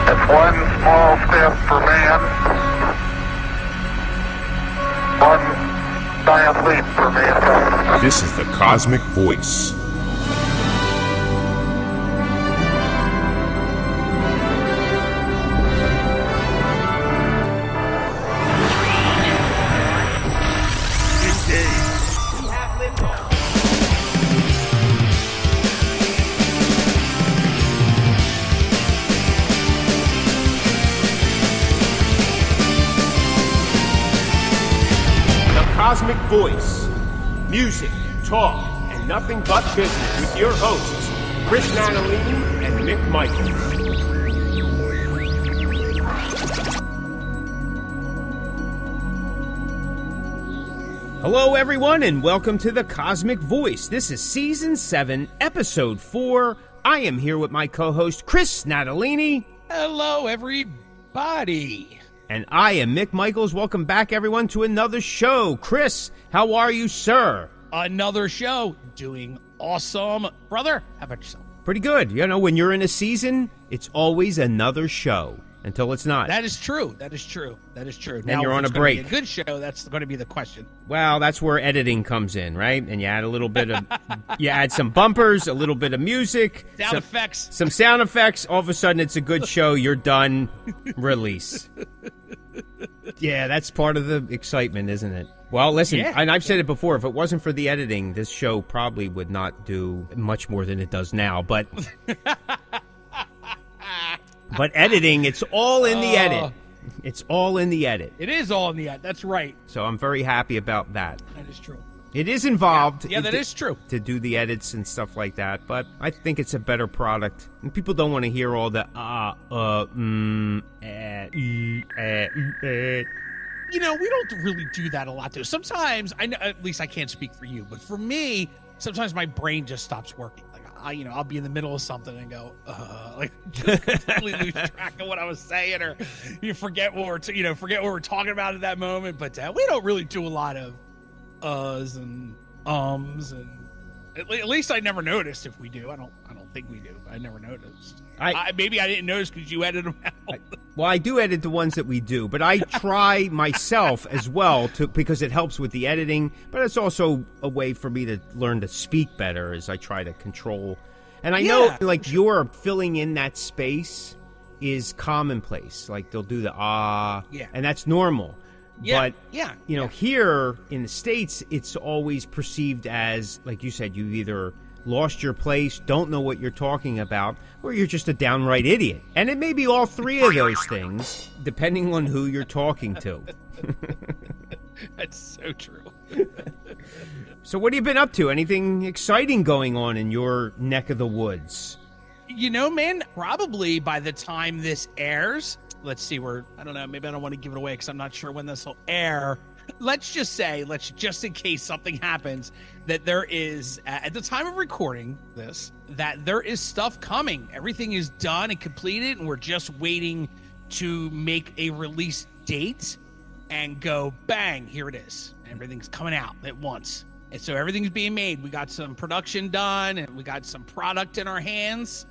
It's one small step for man, one giant leap for mankind. This is the Cosmick Voice. Cosmick Voice. Music, talk, and nothing but business with your hosts, Chris Natalini and Mick Michaels. Hello, everyone, and welcome to the Cosmick Voice. This is Season 7, Episode 4. I am here with my co-host, Chris Natalini. Hello, everybody. And I am Mick Michaels. Welcome back, everyone, to another show. Chris, how are you, sir? Another show. Doing awesome. Brother, how about yourself? Pretty good. You know, when you're in a season, it's always another show until it's not. That is true. That is true. Then now, you're on a be break. A good show, that's going to be the question. Well, that's where editing comes in, right? And you add a little bit of, you add some bumpers, a little bit of music. Sound effects. Some sound effects. All of a sudden, it's a good show. You're done. Release. Yeah, that's part of the excitement, isn't it? Well, listen, and I've said it before, if it wasn't for the editing, this show probably would not do much more than it does now, but editing, it's all in the edit. It's all in the edit. It is all in the edit, that's right. So I'm very happy about that. That is true. It is involved. Yeah, that is true. To do the edits and stuff like that, but I think it's a better product. And people don't want to hear all the You know, we don't really do that a lot, though. Sometimes, I know, at least I can't speak for you, but for me, sometimes my brain just stops working. Like, I'll be in the middle of something and go, just completely lose track of what I was saying, or you forget what we're talking about at that moment. But we don't really do a lot of uhs and ums, and at least I never noticed if we do. I don't think we do. I never noticed. Maybe I didn't notice because you edit them out. Well, I do edit the ones that we do, but I try myself as well because it helps with the editing. But it's also a way for me to learn to speak better as I try to control. And I know, like, you're filling in that space is commonplace. Like, they'll do the and that's normal. Yeah, but, here in the States, it's always perceived as, like you said, you either lost your place, don't know what you're talking about, or you're just a downright idiot. And it may be all three of those things, depending on who you're talking to. That's so true. So what have you been up to? Anything exciting going on in your neck of the woods? You know, man, probably by the time this airs, let's see, I don't know, maybe I don't want to give it away because I'm not sure when this will air. Let's just in case something happens, that there is, at the time of recording this, that there is stuff coming. Everything is done and completed, and we're just waiting to make a release date and go, bang, here it is. Everything's coming out at once. And so everything's being made. We got some production done, and we got some product in our hands.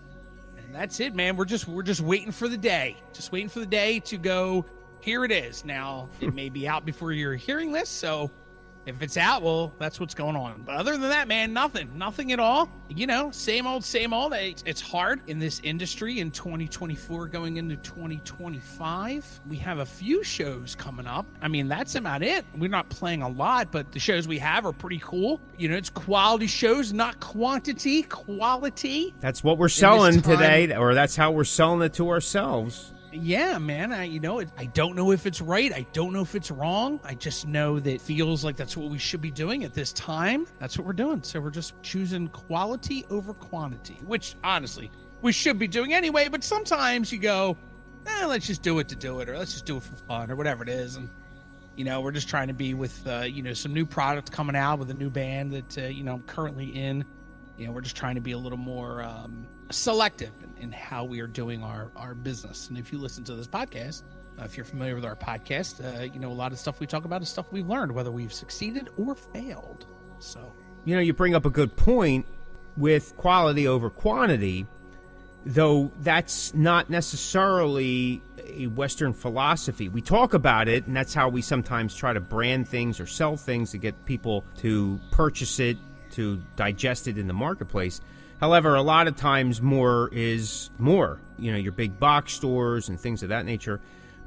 And that's it, man. We're just waiting for the day. Just waiting for the day to go, here it is. Now, it may be out before you're hearing this, so if it's out, well, that's what's going on. But other than that, man, nothing at all. You know, same old. It's hard in this industry in 2024 going into 2025. We have a few shows coming up. I mean, that's about it. We're not playing a lot, but the shows we have are pretty cool. You know, it's quality shows, not quantity, quality. That's what we're selling today, or that's how we're selling it to ourselves. Yeah, man. I don't know if it's right. I don't know if it's wrong. I just know that it feels like that's what we should be doing at this time. That's what we're doing. So we're just choosing quality over quantity, which honestly we should be doing anyway. But sometimes you go, let's just do it to do it, or let's just do it for fun, or whatever it is. And we're just trying to be with some new product coming out with a new band that I'm currently in. We're just trying to be a little more selective in how we are doing our business. And if you listen to this podcast, if you're familiar with our podcast, a lot of stuff we talk about is stuff we've learned, whether we've succeeded or failed. So, you bring up a good point with quality over quantity. though that's not necessarily a Western philosophy. We talk about it, and that's how we sometimes try to brand things or sell things to get people to purchase it, to digest it in the marketplace. However, a lot of times more is more, your big box stores and things of that nature.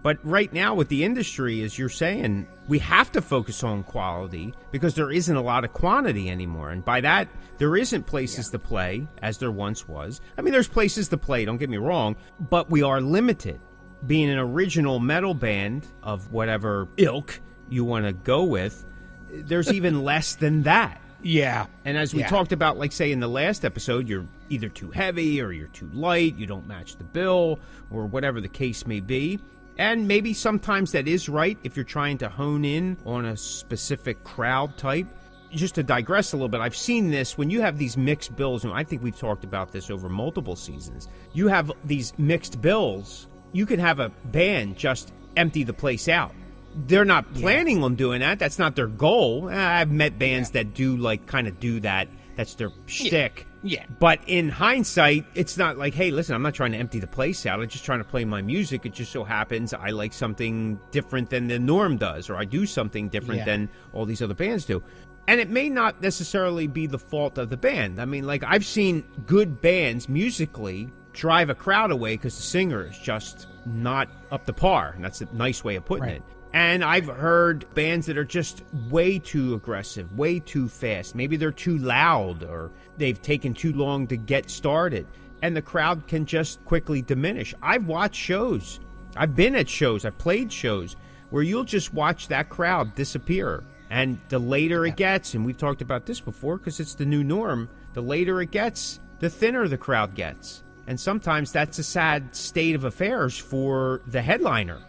But right now with the industry, as you're saying, we have to focus on quality because there isn't a lot of quantity anymore. And by that, there isn't places to play as there once was. I mean, there's places to play, don't get me wrong, but we are limited. Being an original metal band of whatever ilk you want to go with, there's even less than that. Yeah. And as we talked about, like, say, in the last episode, you're either too heavy or you're too light, you don't match the bill, or whatever the case may be. And maybe sometimes that is right if you're trying to hone in on a specific crowd type. Just to digress a little bit, I've seen this when you have these mixed bills, and I think we've talked about this over multiple seasons. You have these mixed bills, you can have a band just empty the place out. They're not planning on doing that. That's not their goal. I've met bands that do kind of do that. That's their shtick. Yeah. But in hindsight, it's not like, hey, listen, I'm not trying to empty the place out. I'm just trying to play my music. It just so happens I like something different than the norm does, or I do something different than all these other bands do. And it may not necessarily be the fault of the band. I mean, I've seen good bands musically drive a crowd away because the singer is just not up to par. And that's a nice way of putting it. And I've heard bands that are just way too aggressive, way too fast. Maybe they're too loud or they've taken too long to get started. And the crowd can just quickly diminish. I've watched shows. I've been at shows. I've played shows where you'll just watch that crowd disappear. And the later it gets, and we've talked about this before because it's the new norm, the later it gets, the thinner the crowd gets. And sometimes that's a sad state of affairs for the headliner.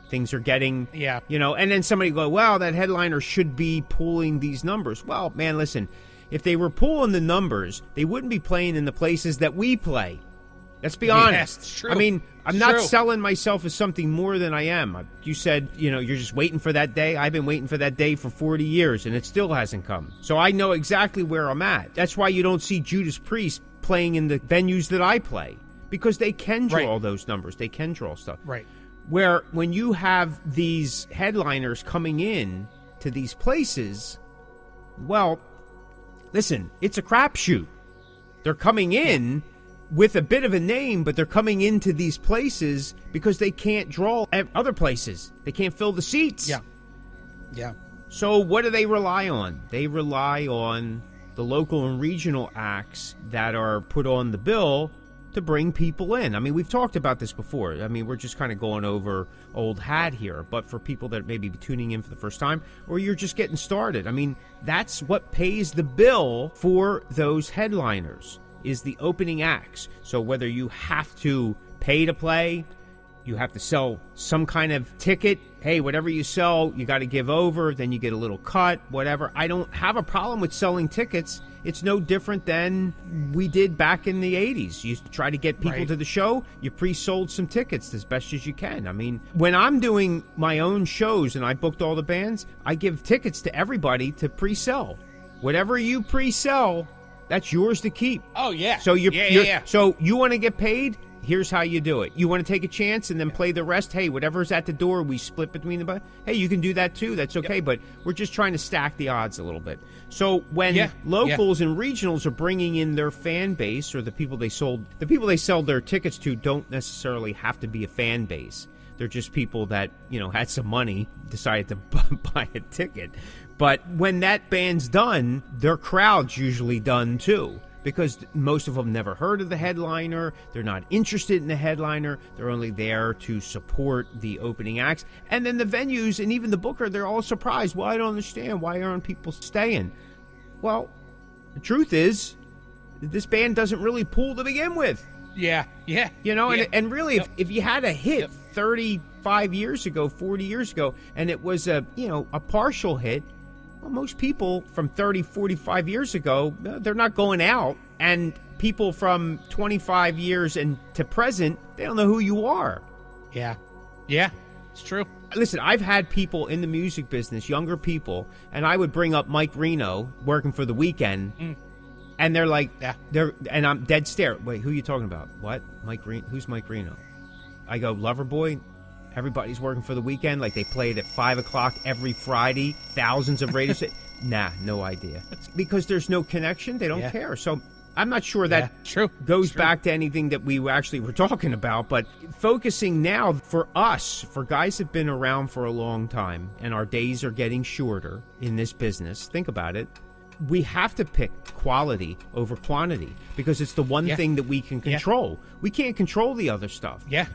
Things are getting, and then somebody go, well, that headliner should be pulling these numbers. Well, man, listen, if they were pulling the numbers, they wouldn't be playing in the places that we play. Let's be honest. It's true. I mean, I'm not selling myself as something more than I am. You said, you're just waiting for that day. I've been waiting for that day for 40 years, and it still hasn't come. So I know exactly where I'm at. That's why you don't see Judas Priest playing in the venues that I play, because they can draw those numbers. They can draw stuff. Right. Where when you have these headliners coming in to these places, well, listen, it's a crapshoot. They're coming in with a bit of a name, but they're coming into these places because they can't draw at other places. They can't fill the seats. Yeah. So what do they rely on? They rely on the local and regional acts that are put on the bill to bring people in. I mean, we've talked about this before. I mean, we're just kind of going over old hat here, but for people that may be tuning in for the first time, or you're just getting started, I mean, that's what pays the bill for those headliners, is the opening acts. So whether you have to pay to play, you have to sell some kind of ticket, hey, whatever you sell, you got to give over, then you get a little cut, whatever. I don't have a problem with selling tickets. It's no different than we did back in the 80s. You used to try to get people to the show. You pre-sold some tickets as best as you can. I mean, when I'm doing my own shows and I booked all the bands, I give tickets to everybody to pre-sell. Whatever you pre-sell, that's yours to keep. Oh, yeah. So So you want to get paid? Here's how you do it. You want to take a chance and then play the rest? Hey, whatever's at the door, we split between the... Hey, you can do that too. That's okay. But we're just trying to stack the odds a little bit. So when locals and regionals are bringing in their fan base, or the people they sell their tickets to don't necessarily have to be a fan base. They're just people that, had some money, decided to buy a ticket. But when that band's done, their crowd's usually done too. Because most of them never heard of the headliner. They're not interested in the headliner. They're only there to support the opening acts. And then the venues and even the booker, they're all surprised. Well, I don't understand. Why aren't people staying? Well, the truth is, this band doesn't really pull to begin with. Yeah. And really, if you had a hit 35 years ago, 40 years ago, and it was a partial hit, well, most people from 30, 45 years ago, they're not going out. And people from 25 years and to present, they don't know who you are. Yeah, it's true. Listen, I've had people in the music business, younger people, and I would bring up Mike Reno working for The Weeknd. And they're like, Yeah. and I'm dead stare. Wait, who are you talking about? What? Mike Green? Who's Mike Reno? I go, Loverboy. Everybody's working for the weekend. Like they play it at 5 o'clock every Friday. Thousands of radio stations. Nah, no idea. Because there's no connection. They don't care. So I'm not sure that goes back to anything that we actually were talking about. But focusing now for us, for guys that have been around for a long time, and our days are getting shorter in this business. Think about it. We have to pick quality over quantity because it's the one thing that we can control. We can't control the other stuff. Yeah.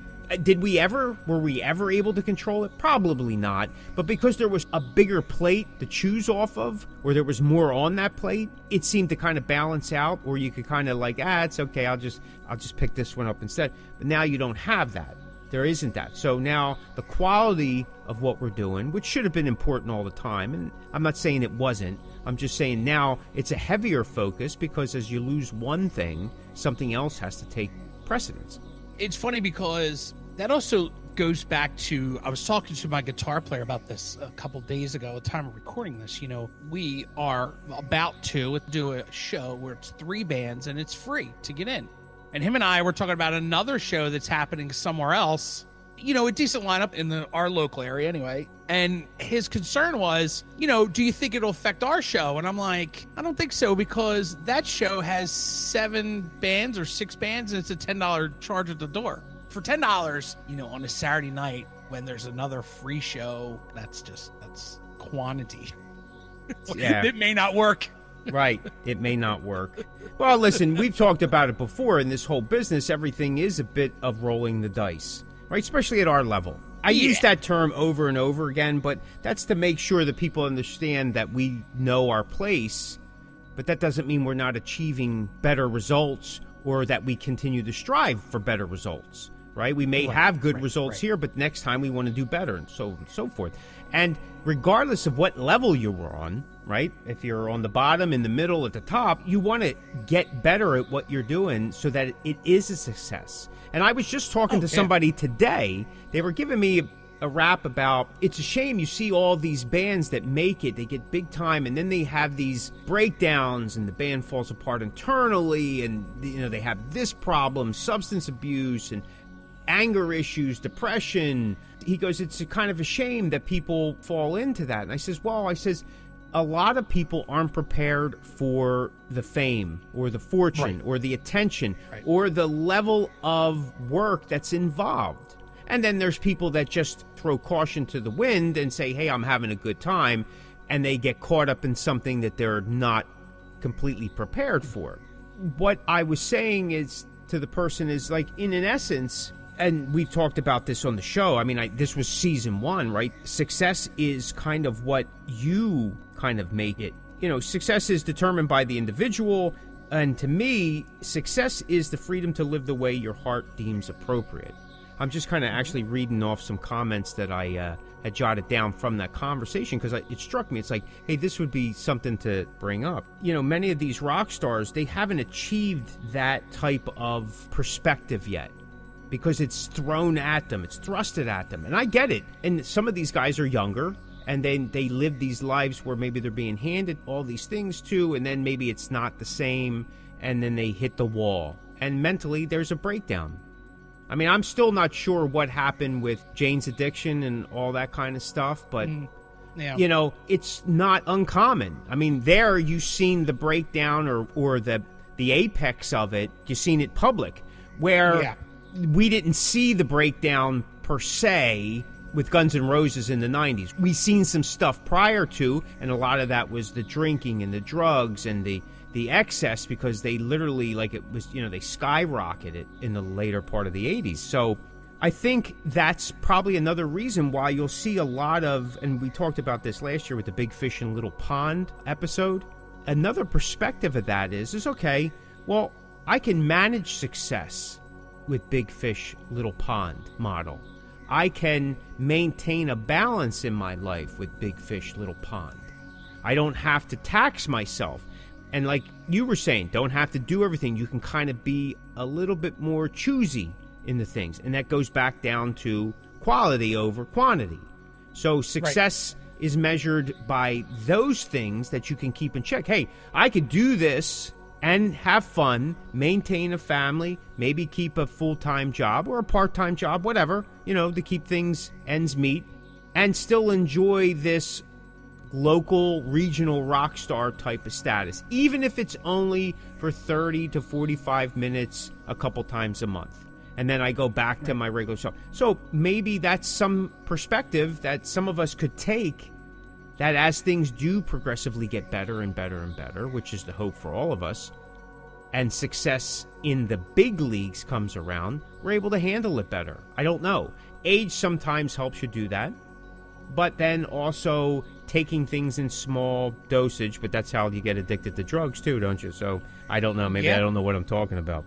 Were we ever able to control it? Probably not. But because there was a bigger plate to choose off of, or there was more on that plate, it seemed to kind of balance out, or you could kind of like, it's okay, I'll just pick this one up instead. But now you don't have that. There isn't that. So now the quality of what we're doing, which should have been important all the time, and I'm not saying it wasn't, I'm just saying now it's a heavier focus because as you lose one thing, something else has to take precedence. It's funny because that also goes back to, I was talking to my guitar player about this a couple days ago, at the time of recording this. You know, we are about to do a show where it's 3 bands and it's free to get in. And him and I were talking about another show that's happening somewhere else, you know, a decent lineup in our local area anyway. And his concern was, you know, do you think it'll affect our show? And I'm like, I don't think so, because that show has 7 bands or 6 bands and it's a $10 charge at the door. For $10, you know, on a Saturday night when there's another free show, that's quantity. Yeah. It may not work. Right. It may not work. Well, listen, we've talked about it before. In this whole business, everything is a bit of rolling the dice, right? Especially at our level. I use that term over and over again, but that's to make sure that people understand that we know our place, but that doesn't mean we're not achieving better results or that we continue to strive for better results, right? We may have good results here, but next time we want to do better and so forth. And regardless of what level you were on, right? If you're on the bottom, in the middle, at the top, you want to get better at what you're doing so that it is a success. And I was just talking to somebody today. They were giving me a rap about, it's a shame you see all these bands that make it, they get big time, and then they have these breakdowns and the band falls apart internally, and you know they have this problem, substance abuse and anger issues, depression. He goes, it's a kind of a shame that people fall into that. And I says, a lot of people aren't prepared for the fame or the fortune or the attention or the level of work that's involved. And then there's people that just throw caution to the wind and say, hey, I'm having a good time, and they get caught up in something that they're not completely prepared for. What I was saying is to the person is like, in an essence, and we've talked about this on the show. I mean, this was season 1, right? Success is kind of what you kind of make it. You know, success is determined by the individual. And to me, success is the freedom to live the way your heart deems appropriate. I'm just kind of actually reading off some comments that I had jotted down from that conversation because it struck me. It's like, hey, this would be something to bring up. You know, many of these rock stars, they haven't achieved that type of perspective yet, because it's thrown at them, it's thrusted at them. And I get it. And some of these guys are younger, and then they live these lives where maybe they're being handed all these things too, and then maybe it's not the same, and then they hit the wall. And mentally, there's a breakdown. I mean, I'm still not sure what happened with Jane's addiction and all that kind of stuff, but, you know, it's not uncommon. I mean, there you've seen the breakdown or the apex of it. You've seen it public, where we didn't see the breakdown per se with Guns N' Roses in the 90s. We seen some stuff prior to, and a lot of that was the drinking and the drugs and the excess, because they literally, like, it was, you know, they skyrocketed in the later part of the 80s. So I think that's probably another reason why you'll see a lot of, and we talked about this last year with the Big Fish in Little Pond episode. Another perspective of that is okay, well, I can manage success with Big Fish, Little Pond model. I can maintain a balance in my life with Big Fish, Little Pond. I don't have to tax myself. And like you were saying, don't have to do everything. You can kind of be a little bit more choosy in the things. And that goes back down to quality over quantity. So success is measured by those things that you can keep in check. Hey, I could do this and have fun, maintain a family, maybe keep a full-time job or a part-time job, whatever, to keep things ends meet, and still enjoy this local, regional rock star type of status, even if it's only for 30 to 45 minutes a couple times a month. And then I go back to my regular show. So maybe that's some perspective that some of us could take, that as things do progressively get better and better and better, which is the hope for all of us, and success in the big leagues comes around, we're able to handle it better. I don't know. Age sometimes helps you do that, but then also taking things in small dosage, but that's how you get addicted to drugs too, don't you? So I don't know. Maybe I don't know what I'm talking about.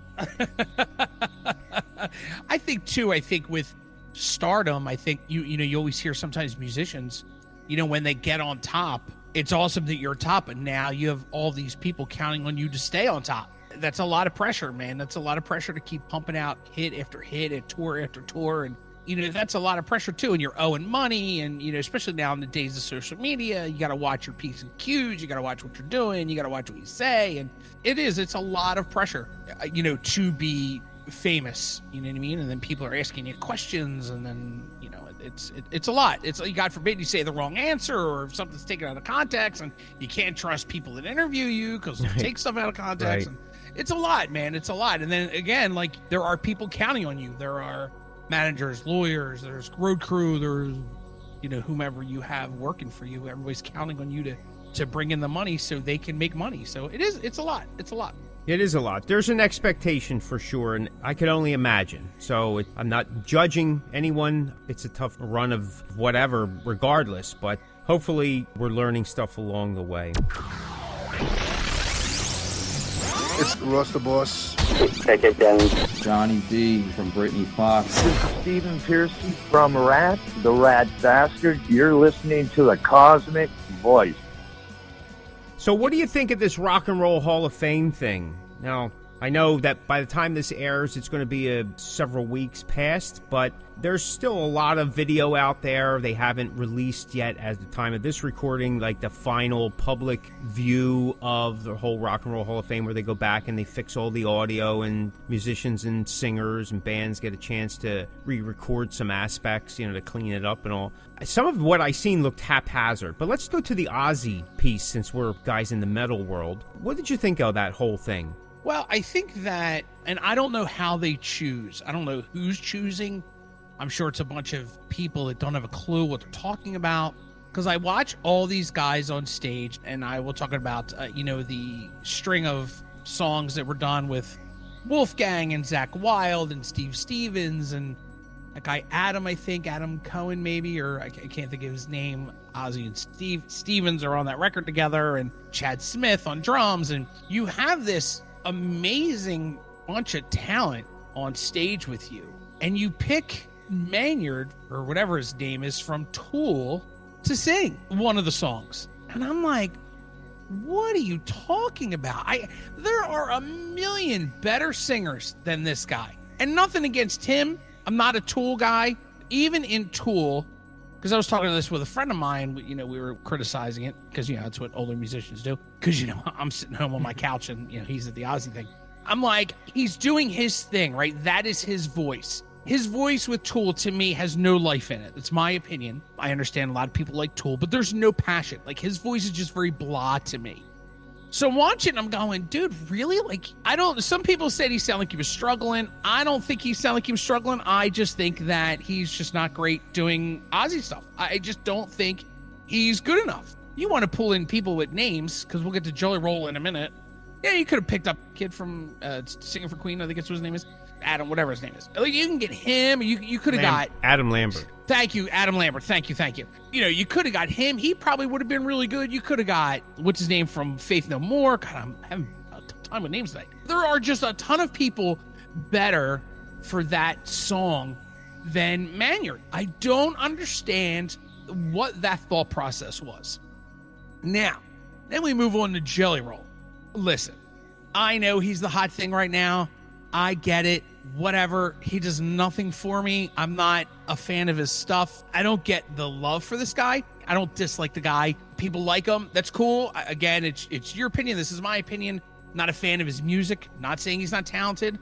I think with stardom, I think you always hear sometimes musicians, when they get on top, it's awesome that you're top, but now you have all these people counting on you to stay on top. That's a lot of pressure, man. That's a lot of pressure to keep pumping out hit after hit and tour after tour. And, that's a lot of pressure too. And you're owing money. And, especially now in the days of social media, you got to watch your P's and Q's. You got to watch what you're doing. You got to watch what you say. And it's a lot of pressure, to be famous, you know what I mean? And then people are asking you questions, and then it's a lot. It's, God forbid you say the wrong answer, or if something's taken out of context, and you can't trust people that interview you because they take stuff out of context. Right. And it's a lot, man. It's a lot. And then again, there are people counting on you. There are managers, lawyers, there's road crew, there's whomever you have working for you. Everybody's counting on you to bring in the money so they can make money. So it's a lot. It's a lot. It is a lot. There's an expectation for sure, and I could only imagine. So I'm not judging anyone. It's a tough run of whatever, regardless, but hopefully we're learning stuff along the way. It's Russ the Boss. Take it down. Johnny D from Brittany Fox. This is Stephen Pearson from Rat, the Rat Bastard. You're listening to the Cosmick Voice. So what do you think of this Rock and Roll Hall of Fame thing? Now, I know that by the time this airs, it's going to be several weeks past, but there's still a lot of video out there. They haven't released yet at the time of this recording, like the final public view of the whole Rock and Roll Hall of Fame, where they go back and they fix all the audio, and musicians and singers and bands get a chance to re-record some aspects, to clean it up and all. Some of what I seen looked haphazard, but let's go to the Ozzy piece since we're guys in the metal world. What did you think of that whole thing? Well, I think that, and I don't know how they choose. I don't know who's choosing. I'm sure it's a bunch of people that don't have a clue what they're talking about. Because I watch all these guys on stage, and I will talk about, the string of songs that were done with Wolfgang and Zakk Wylde and Steve Stevens and that guy Adam, I think, Adam Cohen maybe, or I can't think of his name. Ozzy and Steve Stevens are on that record together, and Chad Smith on drums. And you have this amazing bunch of talent on stage with you, and you pick Maynard, or whatever his name is, from Tool to sing one of the songs. And I'm like, what are you talking about? There are a million better singers than this guy, and nothing against him. I'm not a Tool guy. Even in Tool, because I was talking to this with a friend of mine, we were criticizing it because, that's what older musicians do. Because, I'm sitting home on my couch and, he's at the Ozzy thing. I'm like, he's doing his thing, right? That is his voice. His voice with Tool, to me, has no life in it. It's my opinion. I understand a lot of people like Tool, but there's no passion. Like, his voice is just very blah to me. So I'm watching, I'm going, dude, really? Some people said he sounded like he was struggling. I don't think he sounded like he was struggling. I just think that he's just not great doing Ozzy stuff. I just don't think he's good enough. You want to pull in people with names, because we'll get to Jelly Roll in a minute. Yeah, you could have picked up a kid from Singing for Queen, I think that's what his name is. Adam, whatever his name is. You can get him. You could have got Adam Lambert. Thank you, Adam Lambert. Thank you. You could have got him. He probably would have been really good. You could have got, what's his name from Faith No More. God, I'm having a ton of names tonight. There are just a ton of people better for that song than Maynard. I don't understand what that thought process was. Now, then we move on to Jelly Roll. Listen, I know he's the hot thing right now. I get it. Whatever. He does nothing for me. I'm not a fan of his stuff. I don't get the love for this guy. I don't dislike the guy. People like him. That's cool. Again, it's your opinion. This is my opinion. Not a fan of his music. Not saying he's not talented.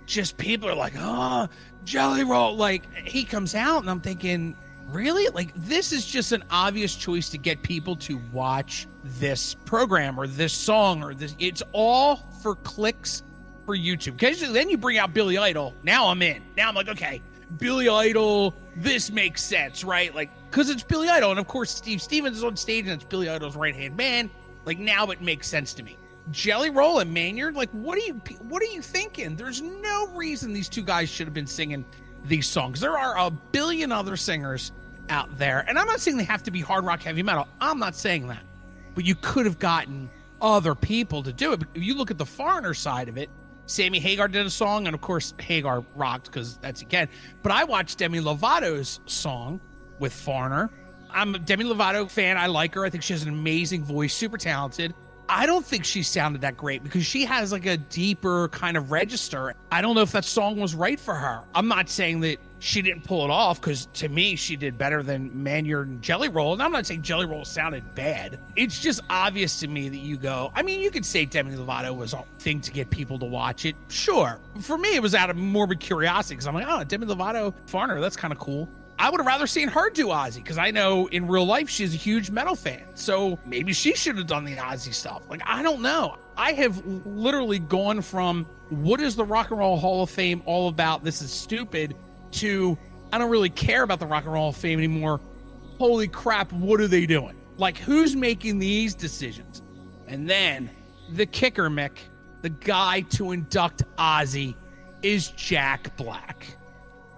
Just people are like, oh, Jelly Roll. Like, he comes out and I'm thinking, really? Like, this is just an obvious choice to get people to watch this program or this song or this. It's all for clicks for YouTube. Occasionally, then you bring out Billy Idol. Now I'm in. Now I'm like, okay, Billy Idol, this makes sense, right? Like, because it's Billy Idol. And of course, Steve Stevens is on stage and it's Billy Idol's right-hand man. Like, now it makes sense to me. Jelly Roll and Maynard, like, what are you thinking? There's no reason these two guys should have been singing these songs. There are a billion other singers out there. And I'm not saying they have to be hard rock, heavy metal. I'm not saying that. But you could have gotten other people to do it. If you look at the Foreigner side of it, Sammy Hagar did a song, and of course Hagar rocked because that's again. But I watched Demi Lovato's song with Foreigner. I'm a Demi Lovato fan. I like her. I think she has an amazing voice, super talented. I don't think she sounded that great because she has like a deeper kind of register. I don't know if that song was right for her. I'm not saying that she didn't pull it off because to me, she did better than Maynard and Jelly Roll. And I'm not saying Jelly Roll sounded bad. It's just obvious to me that you go, I mean, you could say Demi Lovato was a thing to get people to watch it. Sure. For me, it was out of morbid curiosity because I'm like, oh, Demi Lovato, Foreigner, that's kind of cool. I would have rather seen her do Ozzy because I know in real life she's a huge metal fan. So maybe she should have done the Ozzy stuff. Like, I don't know. I have literally gone from what is the Rock and Roll Hall of Fame all about? This is stupid to I don't really care about the Rock and Roll Hall of Fame anymore. Holy crap, what are they doing? Like, who's making these decisions? And then the kicker, Mick, the guy to induct Ozzy is Jack Black.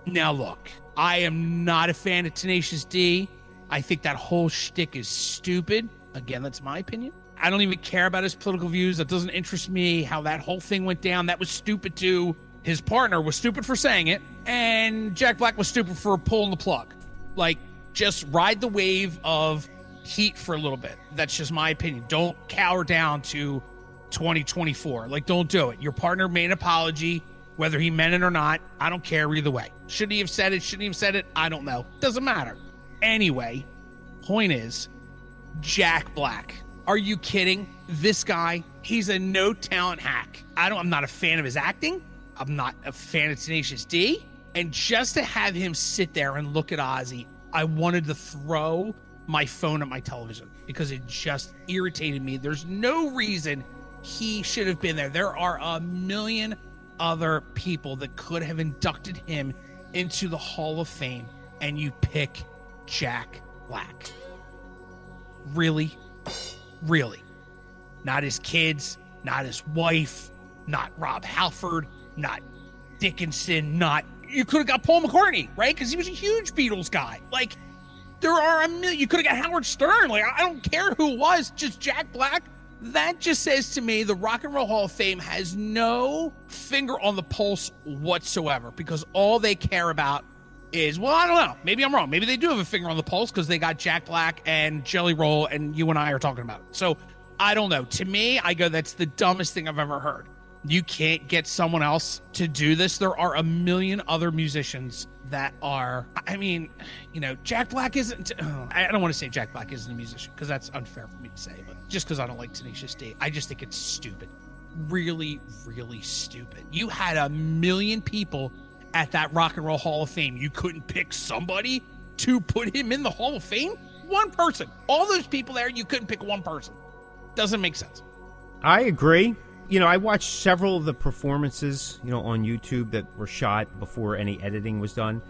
Now, look. I am not a fan of Tenacious D. I think that whole shtick is stupid. Again, that's my opinion. I don't even care about his political views. That doesn't interest me. How that whole thing went down, that was stupid too. His partner was stupid for saying it, and Jack Black was stupid for pulling the plug. Like, just ride the wave of heat for a little bit. That's just my opinion. Don't cower down to 2024. Like, don't do it. Your partner made an apology. Whether he meant it or not, I don't care either way. Should he have said it? Shouldn't he have said it? I don't know. Doesn't matter. Anyway, point is, Jack Black. Are you kidding? This guy, he's a no-talent hack. I'm not a fan of his acting. I'm not a fan of Tenacious D. And just to have him sit there and look at Ozzy, I wanted to throw my phone at my television because it just irritated me. There's no reason he should have been there. There are a million other people that could have inducted him into the Hall of Fame, and you pick Jack Black. Really? Really? Not his kids, not his wife, not Rob Halford, not Dickinson, not... You could have got Paul McCartney, right? Because he was a huge Beatles guy. Like, there are a million... You could have got Howard Stern. Like, I don't care who it was, just Jack Black. That just says to me the Rock and Roll Hall of Fame has no finger on the pulse whatsoever because all they care about is, well, I don't know. Maybe I'm wrong. Maybe they do have a finger on the pulse because they got Jack Black and Jelly Roll and you and I are talking about it. So I don't know. To me, I go, that's the dumbest thing I've ever heard. You can't get someone else to do this. There are a million other musicians that are, I mean, you know, Jack Black isn't, I don't want to say Jack Black isn't a musician because that's unfair for me to say, but just because I don't like Tenacious D, I just think it's stupid. Really, really stupid. You had a million people at that Rock and Roll Hall of Fame. You couldn't pick somebody to put him in the Hall of Fame? One person. All those people there, you couldn't pick one person. Doesn't make sense. I agree. You know, I watched several of the performances, you know, on YouTube that were shot before any editing was done.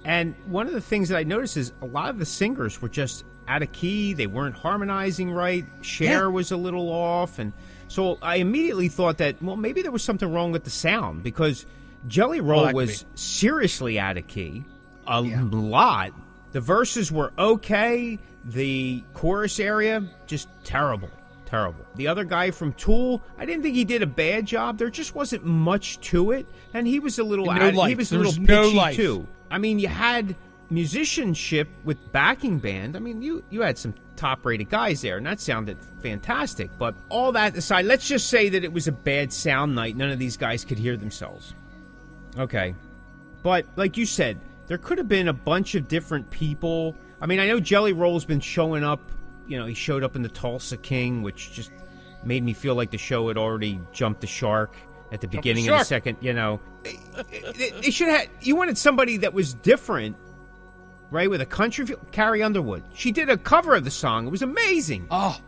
And one of the things that I noticed is a lot of the singers were just out of key. They weren't harmonizing right. Cher was a little off. And so I immediately thought that, well, maybe there was something wrong with the sound because Jelly Roll was seriously out of key. A lot. The verses were okay. The chorus area, just terrible. Terrible. The other guy from Tool, I didn't think he did a bad job. There just wasn't much to it, and he was a little he was a little pitchy too. I mean, you had musicianship with backing band. I mean, you had some top-rated guys there, and that sounded fantastic. But all that aside, let's just say that it was a bad sound night. None of these guys could hear themselves. Okay. But like you said, there could have been a bunch of different people. I mean, I know Jelly Roll's been showing up. You know, he showed up in the Tulsa King, which just made me feel like the show had already jumped the shark at the beginning of the second, They should have, you wanted somebody that was different, right, with a country feel. Carrie Underwood. She did a cover of the song. It was amazing. Oh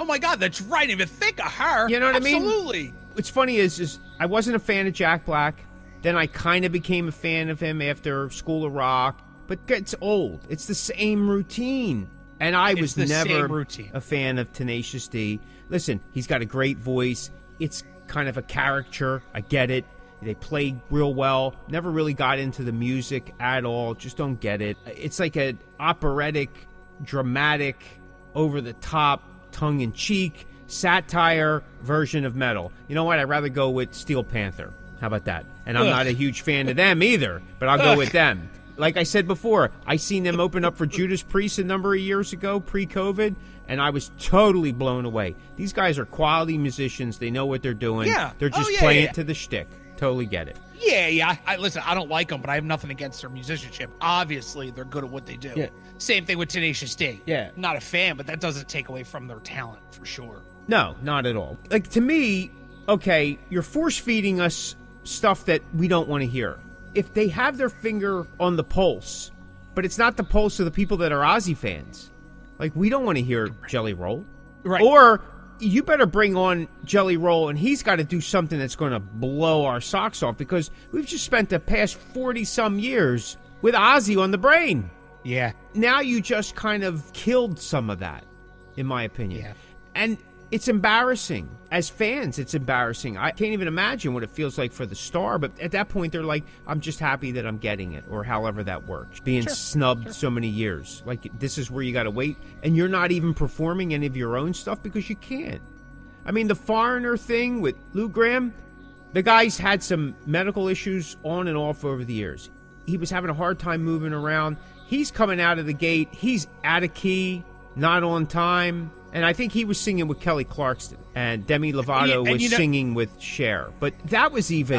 my God, that's right. I didn't even think of her. You know what I mean? Absolutely. What's funny is I wasn't a fan of Jack Black. Then I kind of became a fan of him after School of Rock. But it's old. It's the same routine. And I was never a fan of Tenacious D. Listen, he's got a great voice. It's kind of a caricature. I get it. They play real well. Never really got into the music at all. Just don't get it. It's like an operatic, dramatic, over-the-top, tongue-in-cheek, satire version of metal. You know what? I'd rather go with Steel Panther. How about that? And I'm not a huge fan of them either, but I'll go with them. Like I said before, I seen them open up for Judas Priest a number of years ago, pre-COVID, and I was totally blown away. These guys are quality musicians. They know what they're doing. Yeah. They're just playing it to the shtick. Totally get it. Yeah. Listen, I don't like them, but I have nothing against their musicianship. Obviously, they're good at what they do. Yeah. Same thing with Tenacious D. Yeah. Not a fan, but that doesn't take away from their talent, for sure. No, not at all. Like, to me, okay, you're force-feeding us stuff that we don't want to hear. If they have their finger on the pulse, but it's not the pulse of the people that are Ozzy fans, like, we don't want to hear Jelly Roll. Right. Or you better bring on Jelly Roll, and he's got to do something that's going to blow our socks off, because we've just spent the past 40-some years with Ozzy on the brain. Yeah. Now you just kind of killed some of that, in my opinion. Yeah. And it's embarrassing. As fans, it's embarrassing. I can't even imagine what it feels like for the star, but at that point, they're like, I'm just happy that I'm getting it, or however that works. Being snubbed so many years. Like, this is where you got to wait, and you're not even performing any of your own stuff because you can't. I mean, the Foreigner thing with Lou Gramm, the guy's had some medical issues on and off over the years. He was having a hard time moving around. He's coming out of the gate. He's out of key, not on time. And I think he was singing with Kelly Clarkson, and Demi Lovato was singing with Cher. But that was even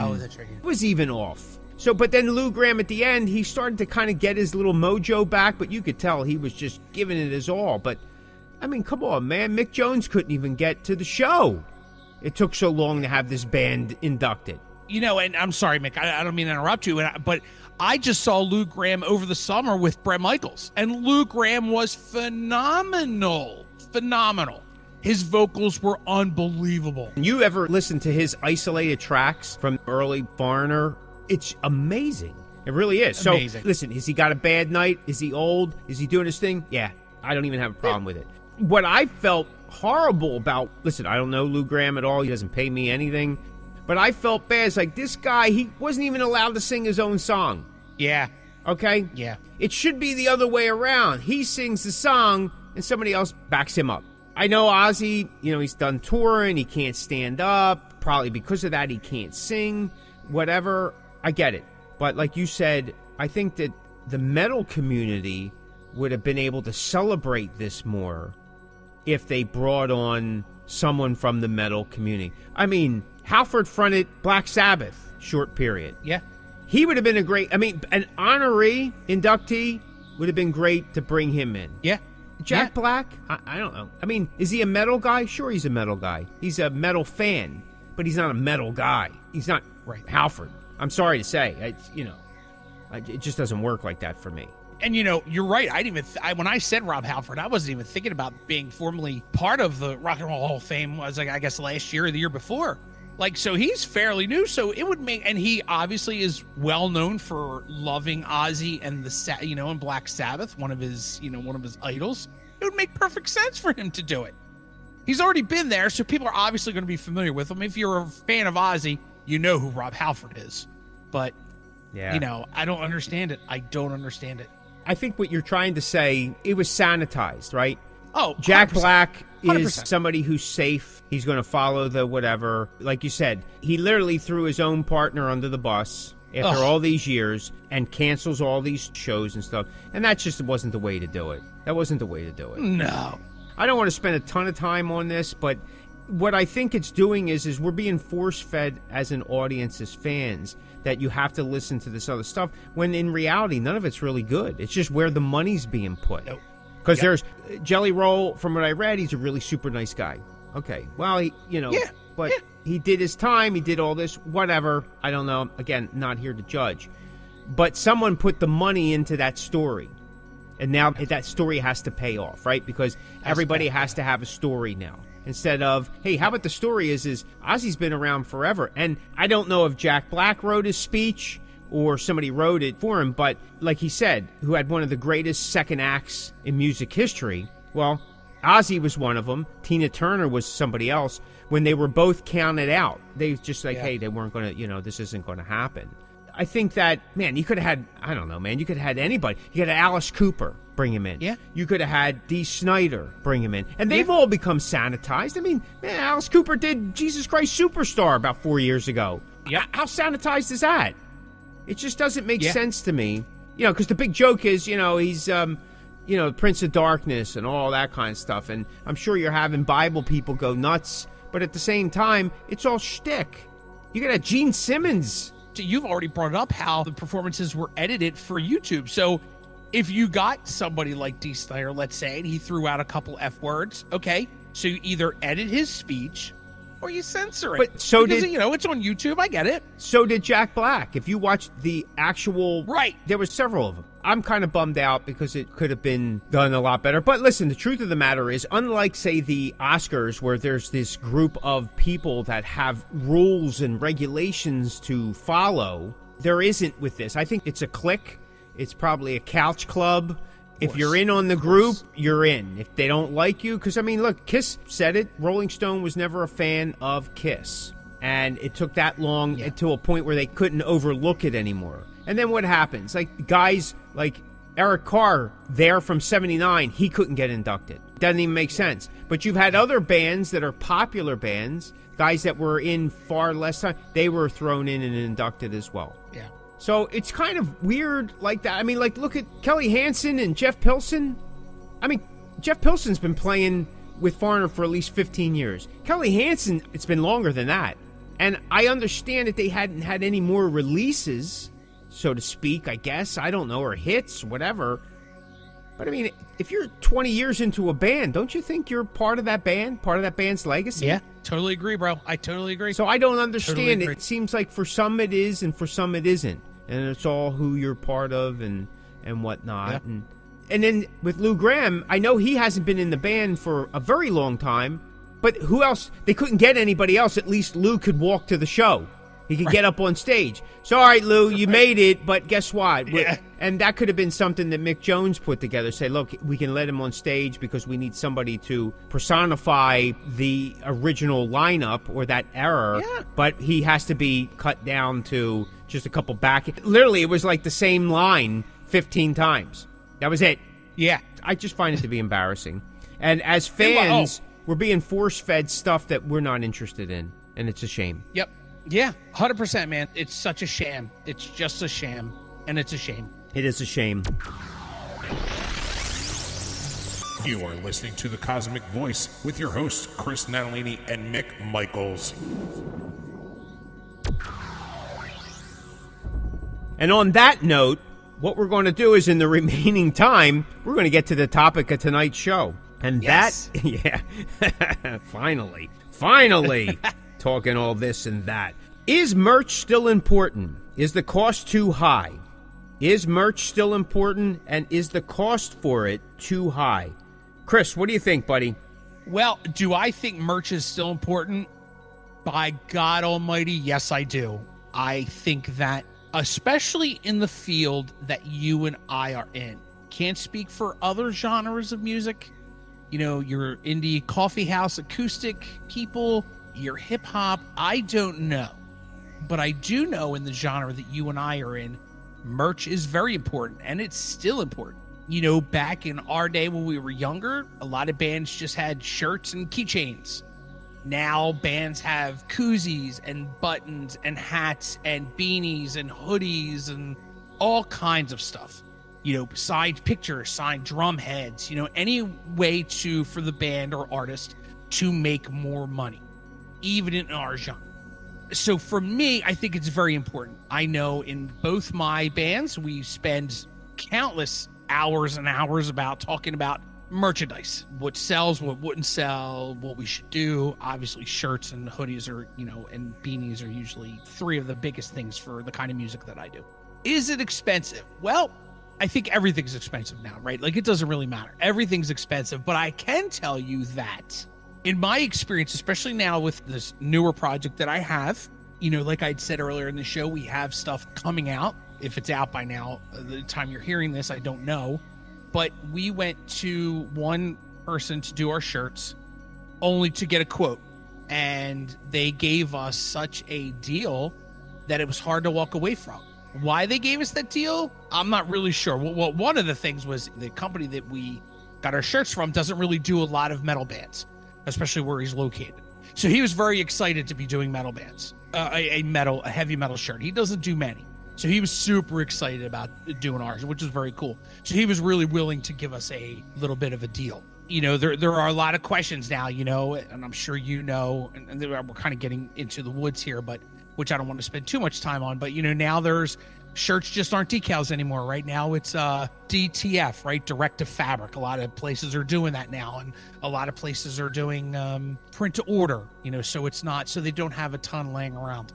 off. So, but then Lou Gramm at the end, he started to kind of get his little mojo back, but you could tell he was just giving it his all. But, I mean, come on, man. Mick Jones couldn't even get to the show. It took so long to have this band inducted. You know, and I'm sorry, Mick, I don't mean to interrupt you, but I just saw Lou Gramm over the summer with Bret Michaels, and Lou Gramm was phenomenal. His vocals were unbelievable. You ever listen to his isolated tracks from early Foreigner? It's amazing. It really is. Amazing. So, listen, has he got a bad night? Is he old? Is he doing his thing? Yeah, I don't even have a problem with it. What I felt horrible about, listen, I don't know Lou Gramm at all. He doesn't pay me anything. But I felt bad. It's like, this guy, he wasn't even allowed to sing his own song. Yeah. Okay? Yeah. It should be the other way around. He sings the song, and somebody else backs him up. I know Ozzy, he's done touring, he can't stand up, probably because of that he can't sing, whatever, I get it. But like you said, I think that the metal community would have been able to celebrate this more if they brought on someone from the metal community. I mean, Halford fronted Black Sabbath, short period. Yeah. He would have been an honoree, inductee, would have been great to bring him in. Yeah. Jack Black? I don't know. I mean, is he a metal guy? Sure, he's a metal guy. He's a metal fan, but he's not a metal guy. He's not Halford. I'm sorry to say. It just doesn't work like that for me. And, you're right. When I said Rob Halford, I wasn't even thinking about being formally part of the Rock and Roll Hall of Fame. I guess last year or the year before. So he's fairly new. So it would make, and he obviously is well known for loving Ozzy and and Black Sabbath, one of his idols. It would make perfect sense for him to do it. He's already been there, so people are obviously going to be familiar with him. If you're a fan of Ozzy, you know who Rob Halford is. But, I don't understand it. I don't understand it. I think what you're trying to say, it was sanitized, right? Oh, Jack Black 100%. is somebody who's safe. He's going to follow the whatever. Like you said, he literally threw his own partner under the bus after all these years and cancels all these shows and stuff. And that just wasn't the way to do it. That wasn't the way to do it. No. I don't want to spend a ton of time on this, but what I think it's doing is we're being force-fed as an audience, as fans, that you have to listen to this other stuff, when in reality, none of it's really good. It's just where the money's being put. Nope. Because there's Jelly Roll, from what I read, he's a really super nice guy. Okay. Well, Yeah, but he did his time. He did all this, whatever. I don't know. Again, not here to judge. But someone put the money into that story. And now that story has to pay off, right? Because everybody has to have a story now. Instead of, hey, how about the story is Ozzy's been around forever. And I don't know if Jack Black wrote his speech or somebody wrote it for him. But like he said, who had one of the greatest second acts in music history. Well, Ozzy was one of them. Tina Turner was somebody else. When they were both counted out, they just hey, they weren't going to, this isn't going to happen. I think that, man, you could have had, I don't know, man, you could have had anybody. You could have Alice Cooper, bring him in. Yeah. You could have had Dee Snider, bring him in. And they've all become sanitized. I mean, man, Alice Cooper did Jesus Christ Superstar about 4 years ago. Yeah. How sanitized is that? It just doesn't make sense to me. Because the big joke is, he's, Prince of Darkness and all that kind of stuff. And I'm sure you're having Bible people go nuts. But at the same time, it's all shtick. You got Gene Simmons. You've already brought up how the performances were edited for YouTube. So if you got somebody like Dee Snider, let's say, and he threw out a couple F words, okay, so you either edit his speech or you censor it. But so because, did it's on YouTube. I get it. So did Jack Black. If you watched the actual, right, there were several of them. I'm kind of bummed out because it could have been done a lot better. But listen, the truth of the matter is, unlike, say, the Oscars, where there's this group of people that have rules and regulations to follow, there isn't with this. I think it's a clique. It's probably a couch club. If you're in on the group, you're in. If they don't like you, because, look, Kiss said it. Rolling Stone was never a fan of Kiss. And it took that long to a point where they couldn't overlook it anymore. And then what happens? Like, guys like Eric Carr, there from 79, he couldn't get inducted. Doesn't even make sense. But you've had other bands that are popular bands, guys that were in far less time, they were thrown in and inducted as well. Yeah. So it's kind of weird like that. Look at Kelly Hansen and Jeff Pilson. Jeff Pilson's been playing with Foreigner for at least 15 years. Kelly Hansen, it's been longer than that. And I understand that they hadn't had any more releases, so to speak, I guess. I don't know, or hits, whatever. But if you're 20 years into a band, don't you think you're part of that band, part of that band's legacy? Yeah, totally agree, bro. I totally agree. So I don't understand. Totally it seems like for some it is and for some it isn't. And it's all who you're part of and whatnot. Yeah. And then with Lou Gramm, I know he hasn't been in the band for a very long time, but who else? They couldn't get anybody else. At least Lou could walk to the show. He could get up on stage. So, all right, Lou, you made it, but guess what? Yeah. And that could have been something that Mick Jones put together. Say, look, we can let him on stage because we need somebody to personify the original lineup or that era. Yeah. But he has to be cut down to just a couple back. Literally, it was like the same line 15 times. That was it. Yeah. I just find it to be embarrassing. And as fans, we're being force-fed stuff that we're not interested in. And it's a shame. Yep. Yeah, 100%, man. It's such a sham. It's just a sham, and it's a shame. It is a shame. You are listening to the Cosmick Voice with your hosts, Chris Natalini and Mick Michaels. And on that note, what we're going to do is in the remaining time, we're going to get to the topic of tonight's show. And Yes. Finally, talking all this and that. Is merch still important? Is the cost too high? Is merch still important, and is the cost for it too high? Chris, what do you think, buddy? Well, do I think merch is still important? By God almighty, yes, I do. I think that, especially in the field that you and I are in, can't speak for other genres of music. Your indie coffee house acoustic people, your hip hop, I don't know. But I do know in the genre that you and I are in, merch is very important, and it's still important. Back in our day when we were younger, a lot of bands just had shirts and keychains. Now bands have koozies and buttons and hats and beanies and hoodies and all kinds of stuff. Signed pictures, signed drum heads, any way for the band or artist to make more money, even in our genre. So for me, I think it's very important. I know in both my bands, we spend countless hours and hours talking about merchandise, what sells, what wouldn't sell, what we should do. Obviously shirts and hoodies are, and beanies are usually three of the biggest things for the kind of music that I do. Is it expensive? Well, I think everything's expensive now, right? Like, it doesn't really matter. Everything's expensive, but I can tell you that in my experience, especially now with this newer project that I have, like I'd said earlier in the show, we have stuff coming out. If it's out by now, the time you're hearing this, I don't know. But we went to one person to do our shirts only to get a quote. And they gave us such a deal that it was hard to walk away from. Why they gave us that deal, I'm not really sure. Well, one of the things was the company that we got our shirts from doesn't really do a lot of metal bands, especially where he's located. So he was very excited to be doing metal bands, a heavy metal shirt. He doesn't do many. So he was super excited about doing ours, which is very cool. So he was really willing to give us a little bit of a deal. There are a lot of questions now, and I'm sure and we're kind of getting into the woods here, but which I don't want to spend too much time on. But, now there's shirts just aren't decals anymore. Right now it's DTF, right? Direct to fabric. A lot of places are doing that now. And a lot of places are doing print to order, so it's not, so they don't have a ton laying around.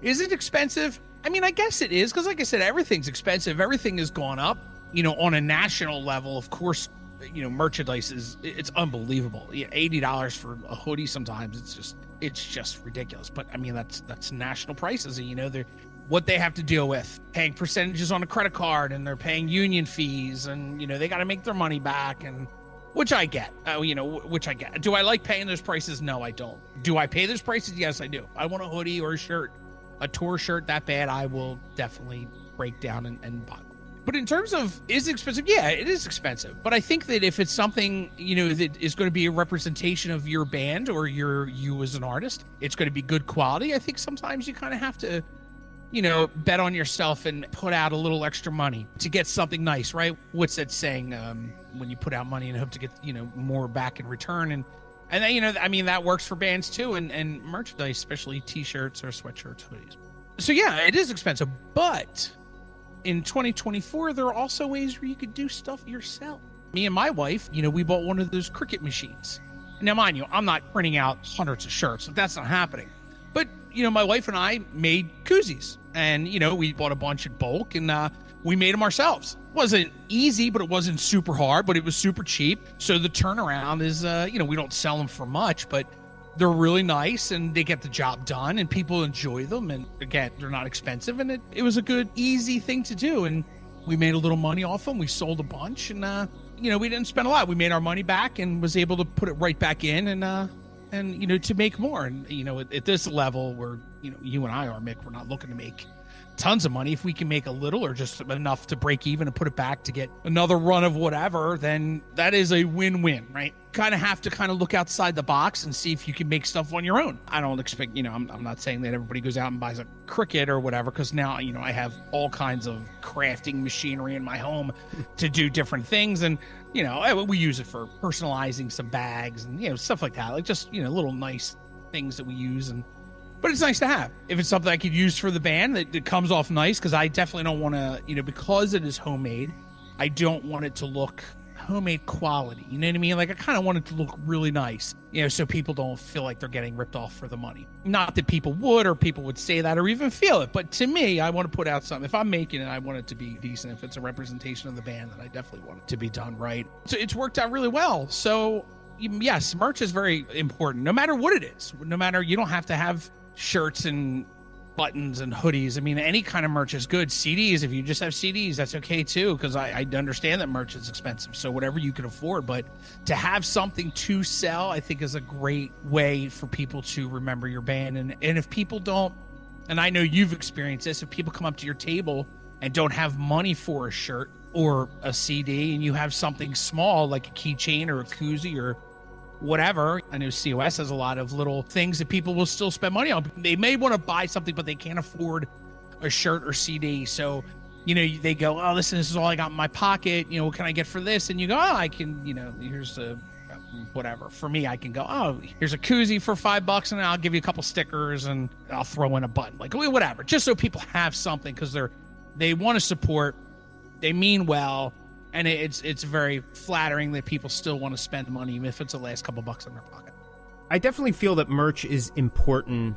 Is it expensive? I mean, I guess it is, because like I said, everything's expensive. Everything has gone up, on a national level. Of course, merchandise it's unbelievable. $80 for a hoodie sometimes, it's just ridiculous. But I mean, that's national prices. They're what they have to deal with, paying percentages on a credit card, and they're paying union fees, and they got to make their money back, and which I get. Which I get. Do I like paying those prices? No, I don't. Do I pay those prices? Yes, I do. I want a hoodie or a shirt, a tour shirt that bad, I will definitely break down and buy. But in terms of, is it expensive? Yeah, it is expensive. But I think that if it's something, that is going to be a representation of your band or you as an artist, it's going to be good quality. I think sometimes you kind of have to, bet on yourself and put out a little extra money to get something nice, right? What's that saying? When you put out money and hope to get, more back in return. And then, that works for bands too, and merchandise, especially t-shirts or sweatshirts, hoodies. So yeah, it is expensive, but in 2024, there are also ways where you could do stuff yourself. Me and my wife, we bought one of those Cricut machines. Now, mind you, I'm not printing out hundreds of shirts. That's not happening. But, my wife and I made koozies, and, we bought a bunch in bulk, and we made them ourselves. It wasn't easy, but it wasn't super hard, but it was super cheap. So the turnaround is, we don't sell them for much, but they're really nice and they get the job done and people enjoy them. And again, they're not expensive, and it was a good, easy thing to do. And we made a little money off them. We sold a bunch, and, we didn't spend a lot. We made our money back and was able to put it right back in and to make more. And, at this level where, you and I are, Mick, we're not looking to make tons of money. If we can make a little or just enough to break even and put it back to get another run of whatever, then that is a win-win, right? Kind of have to look outside the box and see if you can make stuff on your own. I don't expect, I'm not saying that everybody goes out and buys a Cricut or whatever, because now, I have all kinds of crafting machinery in my home to do different things. And, we use it for personalizing some bags and, stuff like that. Like just, little nice things that we use. But it's nice to have. If it's something I could use for the band that comes off nice, because I definitely don't want to, because it is homemade, I don't want it to look homemade quality. You know what I mean? Like, I kind of want it to look really nice, so people don't feel like they're getting ripped off for the money. Not that people would, or people would say that or even feel it. But to me, I want to put out something. If I'm making it, I want it to be decent. If it's a representation of the band, then I definitely want it to be done right. So it's worked out really well. So yes, merch is very important, no matter what it is. No matter, you don't have to have shirts and buttons and hoodies. I mean, any kind of merch is good. CDs, if you just have CDs, that's okay too, because I understand that merch is expensive, so whatever you can afford. But to have something to sell, I think, is a great way for people to remember your band. And if people don't, and I know you've experienced this, if people come up to your table and don't have money for a shirt or a CD, and you have something small like a keychain or a koozie or whatever. I know COS has a lot of little things that people will still spend money on. They may want to buy something, but they can't afford a shirt or CD. So, they go, oh, listen, this is all I got in my pocket. What can I get for this? And you go, oh, I can, here's a whatever. For me, I can go, oh, here's a koozie for $5 and I'll give you a couple stickers and I'll throw in a button, like whatever, just so people have something, because they want to support, they mean well. And it's very flattering that people still want to spend money, even if it's the last couple bucks in their pocket. I definitely feel that merch is important.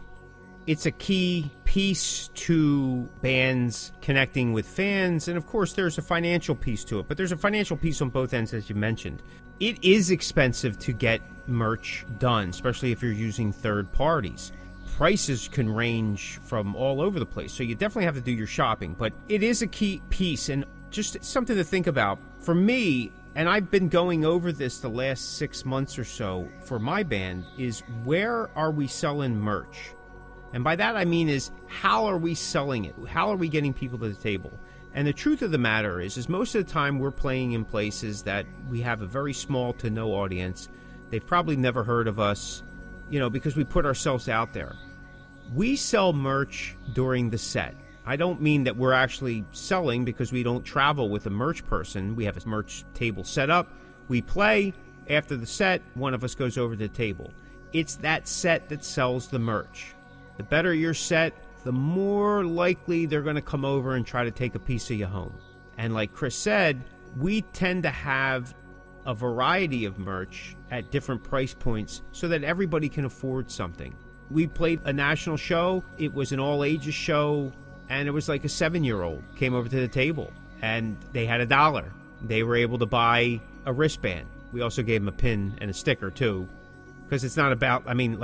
It's a key piece to bands connecting with fans. And of course, there's a financial piece to it. But there's a financial piece on both ends, as you mentioned. It is expensive to get merch done, especially if you're using third parties. Prices can range from all over the place. So you definitely have to do your shopping. But it is a key piece and just something to think about. For me, and I've been going over this the last 6 months or so for my band, is where are we selling merch? And by that I mean is, how are we selling it? How are we getting people to the table? And the truth of the matter is most of the time we're playing in places that we have a very small to no audience. They've probably never heard of us, because we put ourselves out there. We sell merch during the set. I don't mean that we're actually selling because we don't travel with a merch person. We have a merch table set up. We play. After the set, one of us goes over to the table. It's that set that sells the merch. The better your set, the more likely they're going to come over and try to take a piece of you home. And like Chris said, we tend to have a variety of merch at different price points so that everybody can afford something. We played a national show. It was an all-ages show. And it was like a 7-year-old came over to the table, and they had $1. They were able to buy a wristband. We also gave them a pin and a sticker, too, because it's not about, I'm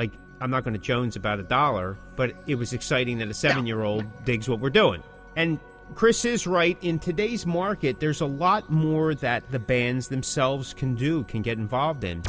not going to Jones about $1, but it was exciting that a 7-year-old digs what we're doing. And Chris is right. In today's market, there's a lot more that the bands themselves can get involved in.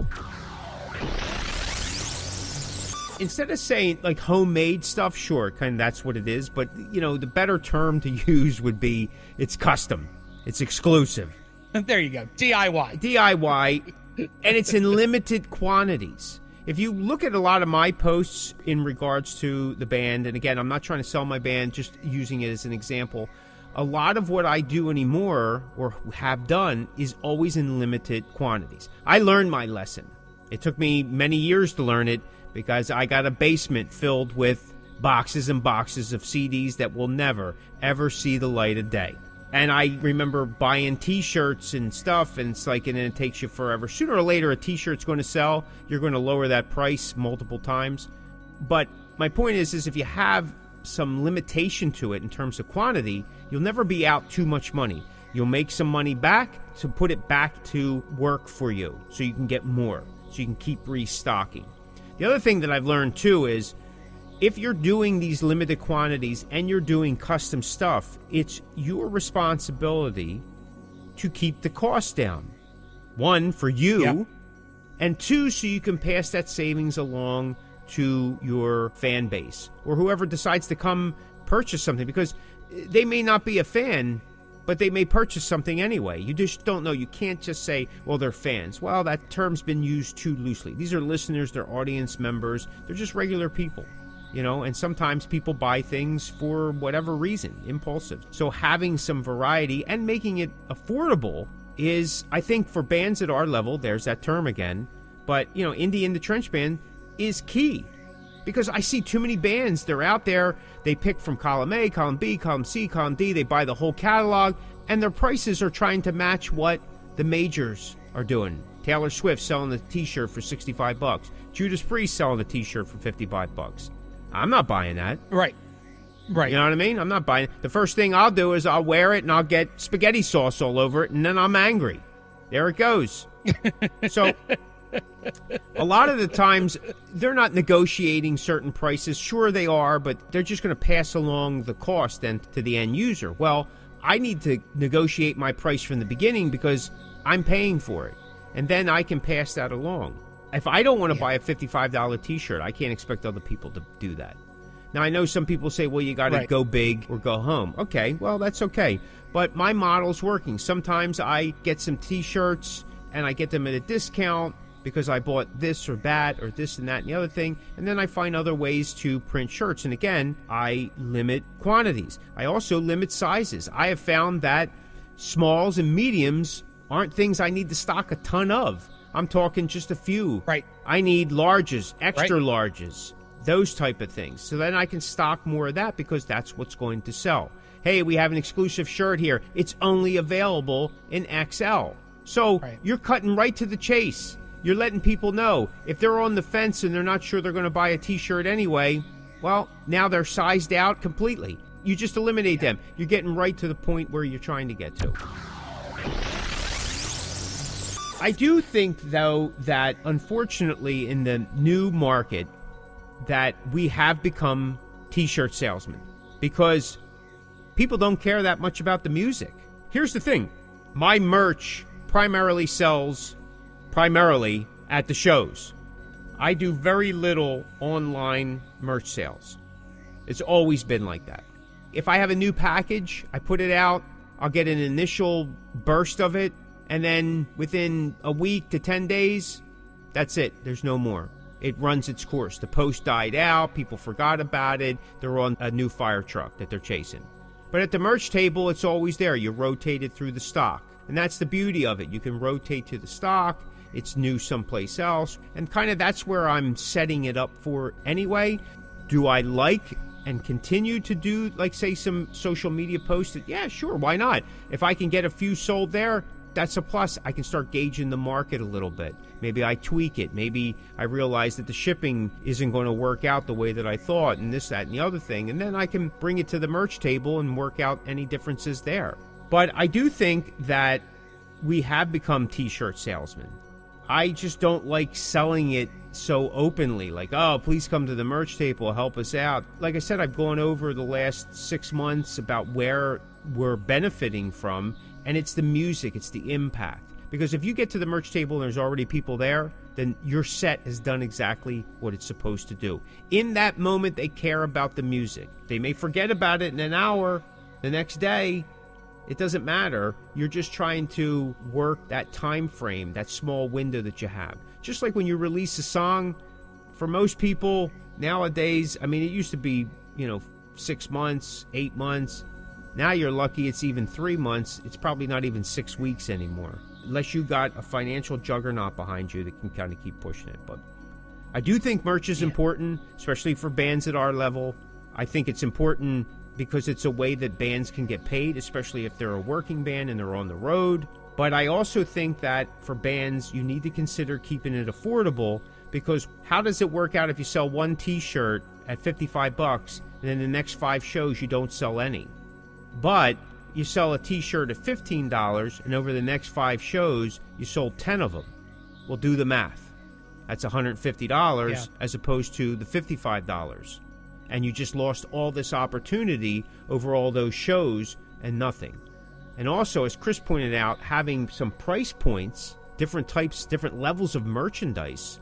Instead of saying like homemade stuff, sure, kind of that's what it is. But, the better term to use would be it's custom. It's exclusive. There you go. DIY. DIY. And it's in limited quantities. If you look at a lot of my posts in regards to the band, and again, I'm not trying to sell my band, just using it as an example. A lot of what I do anymore or have done is always in limited quantities. I learned my lesson. It took me many years to learn it, because I got a basement filled with boxes and boxes of CDs that will never, ever see the light of day. And I remember buying T-shirts and stuff, and it's like, and then it takes you forever. Sooner or later, a T-shirt's going to sell. You're going to lower that price multiple times. But my point is if you have some limitation to it in terms of quantity, you'll never be out too much money. You'll make some money back to put it back to work for you so you can get more, so you can keep restocking. The other thing that I've learned, too, is if you're doing these limited quantities and you're doing custom stuff, it's your responsibility to keep the cost down. One, for you, and two, so you can pass that savings along to your fan base or whoever decides to come purchase something, because they may not be a fan, but they may purchase something anyway. You just don't know. You can't just say, well, they're fans. Well, that term's been used too loosely. These are listeners, they're audience members, they're just regular people, and sometimes people buy things for whatever reason, impulsive. So having some variety and making it affordable is, I think, for bands at our level, there's that term again, but, indie in the trench band is key. Because I see too many bands, they're out there, they pick from column A, column B, column C, column D, they buy the whole catalog, and their prices are trying to match what the majors are doing. Taylor Swift selling a t-shirt for $65. Judas Priest selling a t-shirt for $55. I'm not buying that. Right. Right. You know what I mean? I'm not buying it. The first thing I'll do is I'll wear it and I'll get spaghetti sauce all over it, and then I'm angry. There it goes. So a lot of the times, they're not negotiating certain prices. Sure they are, but they're just going to pass along the cost then to the end user. Well, I need to negotiate my price from the beginning because I'm paying for it. And then I can pass that along. If I don't want to buy a $55 t-shirt, I can't expect other people to do that. Now, I know some people say, well, you got to go big or go home. Okay, well, that's okay. But my model's working. Sometimes I get some t-shirts and I get them at a discount because I bought this or that or this and that and the other thing. And then I find other ways to print shirts. And again, I limit quantities. I also limit sizes. I have found that smalls and mediums aren't things I need to stock a ton of. I'm talking just a few. Right. I need larges, extra larges, those type of things. So then I can stock more of that because that's what's going to sell. hey, we have an exclusive shirt here. It's only available in XL. So you're cutting right to the chase. You're letting people know. If they're on the fence and they're not sure they're going to buy a t-shirt anyway, well, now they're sized out completely. You just eliminate them. You're getting right to the point where you're trying to get to. I do think, though, that unfortunately in the new market that we have become t-shirt salesmen because people don't care that much about the music. Here's the thing. My merch primarily sells primarily at the shows. I do very little online merch sales. It's always been like that. If I have a new package, I put it out, I'll get an initial burst of it, and then within a week to 10 days, that's it. There's no more. It runs its course. The post died out, people forgot about it, they're on a new fire truck that they're chasing. But at the merch table, it's always there. You rotate it through the stock. And that's the beauty of it. You can rotate to the stock. It's new someplace else. And kind of that's where I'm setting it up for anyway. Do I like and continue to do, like, say, some social media posts? Yeah, sure, why not? If I can get a few sold there, that's a plus. I can start gauging the market a little bit. Maybe I tweak it. Maybe I realize that the shipping isn't going to work out the way that I thought, and this, that, and the other thing. And then I can bring it to the merch table and work out any differences there. But I do think that we have become t-shirt salesmen. I just don't like selling it so openly, like, oh, please come to the merch table, help us out. Like I said, I've gone over the last 6 months about where we're benefiting from, and it's the music, it's the impact. Because if you get to the merch table and there's already people there, then your set has done exactly what it's supposed to do. In that moment, they care about the music. They may forget about it in an hour, the next day. It doesn't matter. You're just trying to work that time frame, that small window that you have. Just like when you release a song, for most people nowadays, I mean, it used to be, 6 months, 8 months. Now you're lucky it's even 3 months. It's probably not even 6 weeks anymore. Unless you got a financial juggernaut behind you that can kind of keep pushing it. But I do think merch is important, especially for bands at our level. I think it's important because it's a way that bands can get paid, especially if they're a working band and they're on the road. But I also think that for bands, you need to consider keeping it affordable, because how does it work out if you sell one t-shirt at $55 and then the next 5 shows you don't sell any? But you sell a t-shirt at $15 and over the next 5 shows you sold 10 of them. Well, do the math. That's $150 as opposed to the $55. And you just lost all this opportunity over all those shows and nothing. And also, as Chris pointed out, having some price points, different types, different levels of merchandise.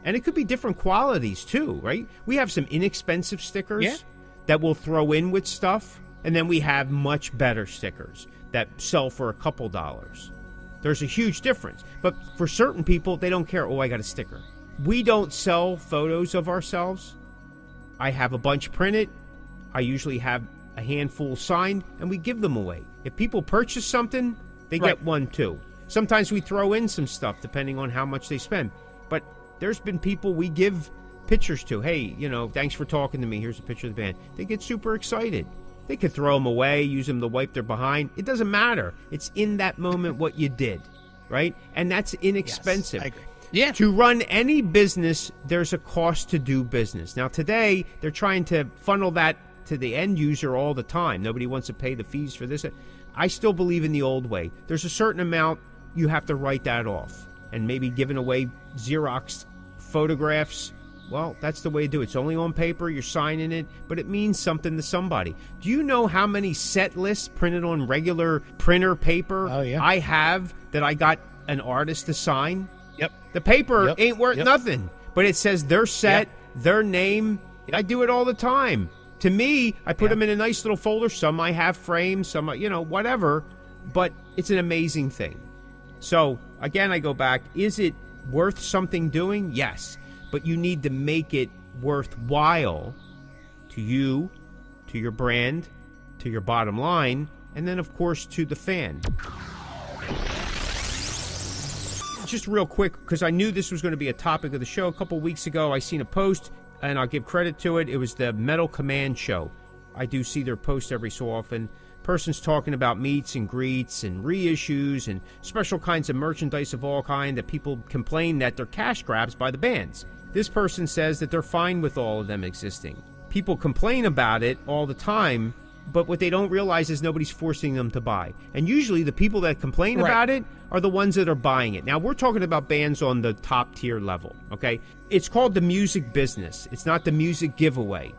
And it could be different qualities too, right? We have some inexpensive stickers that we'll throw in with stuff. And then we have much better stickers that sell for a couple dollars. There's a huge difference. But for certain people, they don't care. Oh, I got a sticker. We don't sell photos of ourselves. I have a bunch printed. I usually have a handful signed, and we give them away. If people purchase something, they get one too. Sometimes we throw in some stuff depending on how much they spend. But there's been people we give pictures to. Hey, thanks for talking to me. Here's a picture of the band. They get super excited. They could throw them away, use them to wipe their behind. It doesn't matter. It's in that moment what you did, right? And that's inexpensive. Yes, I agree. Yeah. To run any business, there's a cost to do business. Now, today, they're trying to funnel that to the end user all the time. Nobody wants to pay the fees for this. I still believe in the old way. There's a certain amount you have to write that off. And maybe giving away Xerox photographs, well, that's the way to do it. It's only on paper, you're signing it, but it means something to somebody. Do you know how many set lists printed on regular printer paper I have that I got an artist to sign? Yep. The paper ain't worth nothing, but it says their set, their name. I do it all the time. To me, I put them in a nice little folder. Some I have framed, some, whatever, but it's an amazing thing. So, again, I go back. Is it worth something doing? Yes. But you need to make it worthwhile to you, to your brand, to your bottom line, and then, of course, to the fan. Just real quick, because I knew this was going to be a topic of the show. A couple weeks ago, I seen a post, and I'll give credit to it. It was the Metal Command show. I do see their posts every so often. Person's talking about meets and greets and reissues and special kinds of merchandise of all kind that people complain that they're cash grabs by the bands. This person says that they're fine with all of them existing. People complain about it all the time, but what they don't realize is nobody's forcing them to buy. And usually the people that complain about it are the ones that are buying it. Now, we're talking about bands on the top tier level, okay? It's called the music business. It's not the music giveaway.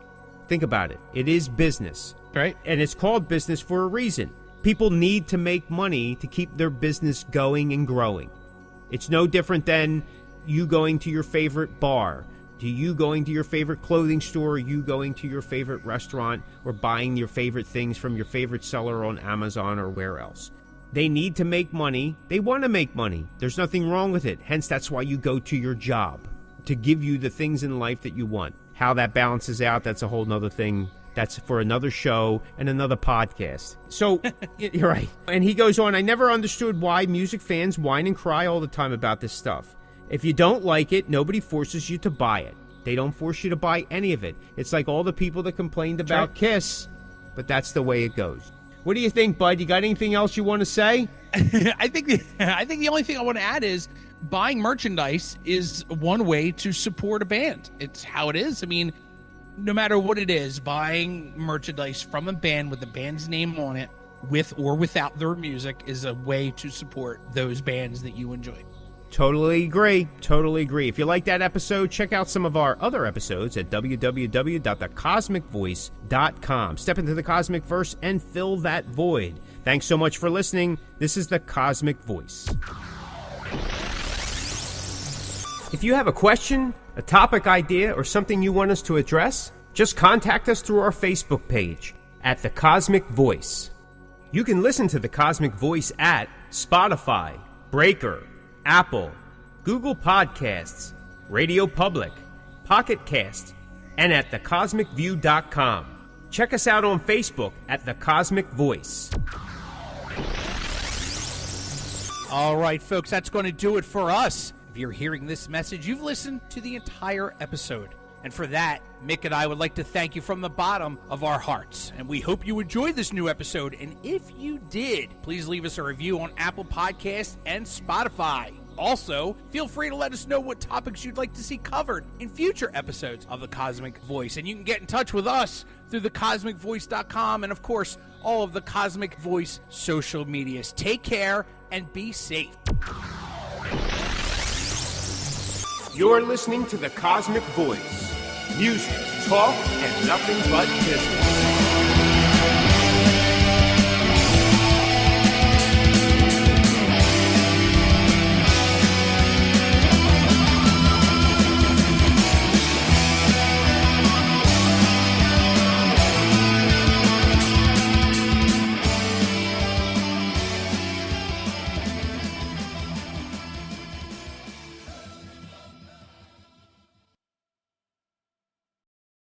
Think about it. It is business. Right. And it's called business for a reason. People need to make money to keep their business going and growing. It's no different than you going to your favorite bar, to you going to your favorite clothing store, or you going to your favorite restaurant, or buying your favorite things from your favorite seller on Amazon or where else. They need to make money. They want to make money. There's nothing wrong with it. Hence, that's why you go to your job, to give you the things in life that you want. How that balances out, that's a whole nother thing. That's for another show and another podcast. So, you're right. And he goes on, I never understood why music fans whine and cry all the time about this stuff. If you don't like it, nobody forces you to buy it. They don't force you to buy any of it. It's like all the people that complained about Kiss, but that's the way it goes. What do you think, Bud? You got anything else you want to say? I think the only thing I want to add is buying merchandise is one way to support a band. It's how it is. I mean, no matter what it is, buying merchandise from a band with the band's name on it, with or without their music, is a way to support those bands that you enjoy. Totally agree. Totally agree. If you like that episode, check out some of our other episodes at www.thecosmickvoice.com. Step into the Cosmic Verse and fill that void. Thanks so much for listening. This is the Cosmic Voice. If you have a question, a topic idea, or something you want us to address, just contact us through our Facebook page at The Cosmic Voice. You can listen to The Cosmic Voice at Spotify, Breaker, Apple, Google Podcasts, Radio Public, Pocket Cast, and at thecosmicview.com. Check us out on Facebook at The Cosmic Voice. All right, folks, that's going to do it for us. If you're hearing this message, you've listened to the entire episode. And for that, Mick and I would like to thank you from the bottom of our hearts. And we hope you enjoyed this new episode. And if you did, please leave us a review on Apple Podcasts and Spotify. Also, feel free to let us know what topics you'd like to see covered in future episodes of The Cosmic Voice. And you can get in touch with us through thecosmicvoice.com and, of course, all of the Cosmic Voice social medias. Take care and be safe. You're listening to The Cosmic Voice. Music, talk, and nothing but business.